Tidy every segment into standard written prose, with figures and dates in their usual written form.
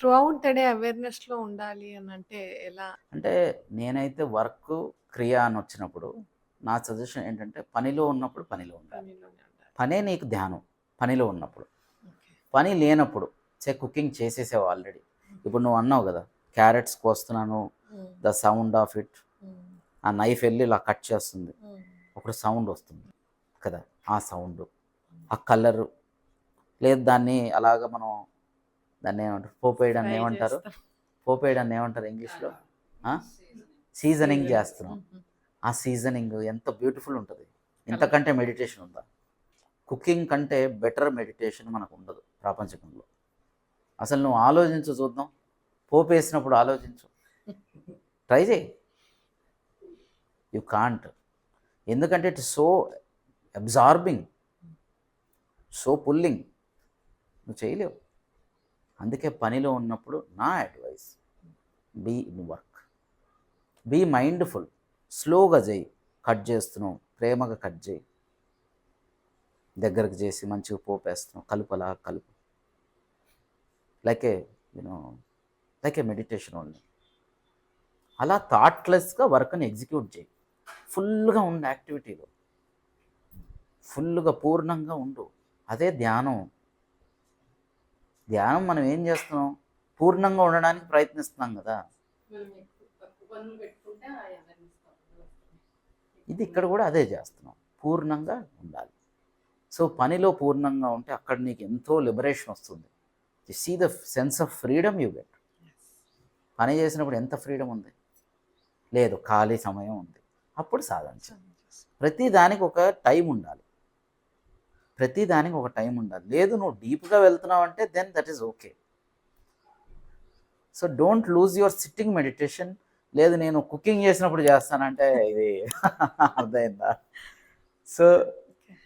Through out the day అవేర్‌నెస్‌లో ఉండాలి అనంటే ఎలా? అంటే నేనైతే వర్క్, క్రియ అనొచ్చినప్పుడు నా సజెషన్ ఏంటంటే పనిలో ఉన్నప్పుడు పనిలో ఉండాలి. పనిలోనే ఉండాలి. పనే నీకు ధ్యానం పనిలో ఉన్నప్పుడు. ఓకే. పని లేనప్పుడు కుకింగ్ చేసేసావు ఆల్రెడీ. ఇప్పుడు నువ్వు అన్నావు గదా! క్యారెట్స్ కోస్తున్నాను. హ్మ్. The sound of it. హ్మ్. ఆ నైఫ్ ఎళ్లి ఇలా కట్ చేస్తుంది. హ్మ్. అప్పుడు సౌండ్ వస్తుంది కదా! ఆ సౌండు, ఆ కలరు, లేదు దాన్ని అలాగా మనం దాన్నేమంటారు? పోపేయడాన్ని ఫ్రై ఏమంటారు? చేస్తాం. పోపేయడాన్ని ఏమంటారు ఇంగ్లీష్‌లో? ఆ! Seasoning seasoning. జేస్తున్నాం. హుహు. ఆ సీజనింగ్ ఎంత బ్యూటిఫుల్ ఉంటది. ఇంతకంటే కలర్‌ఫుల్. మెడిటేషన్ ఉందా? కుకింగ్ కంటే బెటర్ మెడిటేషన్ మనకుండదు ప్రాపంచికంలో. అసలు నువ్వు ఆలోచించు చూద్దాం. పోపేసినప్పుడు ఆలోచించు. ట్రై చెయి. You can't. ఎందుకంటే it so absorbing, so pulling. నువ్వు చేయలేవు. అందుకే పనిలో ఉన్నప్పుడు నా advice be in work. Be mindful. స్లోగా చెయ్యి. కట్ చేస్తున్నావు, ప్రేమగా కట్ చేయి. దగ్గరకు చేసి మంచిగా పోపేస్తున్నావు. కలుపు అలా కలుపు. లైక్ ఏ యూనో లైక్ ఏ మెడిటేషన్ ఓన్లీ. అలా థాట్‌లెస్‌గా వర్క్‌ని ఎగ్జిక్యూట్ చేయి. ఫుల్‌గా ఉండు యాక్టివిటీలో. ఫుల్‌గా పూర్ణంగా ఉండు. అదే ధ్యానం. ధ్యానం మనం ఏం చేస్తున్నాం? పూర్ణంగా ఉండడానికి ప్రయత్నిస్తున్నాం కదా! ఇది ఇక్కడ కూడా అదే చేస్తున్నాం. పూర్ణంగా ఉండాలి. సో పనిలో పూర్ణంగా ఉంటే అక్కడ నీకు ఎంతో లిబరేషన్ వస్తుంది. You see the sense of freedom you get. పని చేసినప్పుడు ఎంత ఫ్రీడమ్ ఉంది? లేదు, ఖాళీ సమయం ఉంది. అప్పుడు సాధించాలి. ప్రతి దానికి ఒక టైం ఉండాలి. ప్రతి దానికి ఒక టైం ఉండాలి. లేదు నువ్వు డీప్‌గా వెళ్తున్నావు అంటే then that is okay. So don't lose your sitting meditation. లేదు నేను కుకింగ్ చేసినప్పుడు చేస్తానంటే ఇది అర్థమైందా? సో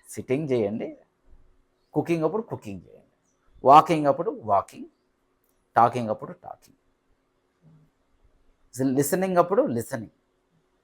సిట్టింగ్ చేయండి. కుకింగ్ అప్పుడు కుకింగ్ చేయండి. వాకింగ్ అప్పుడు వాకింగ్. టాకింగ్ అప్పుడు టాకింగ్. లిసనింగ్ అప్పుడు లిసనింగ్.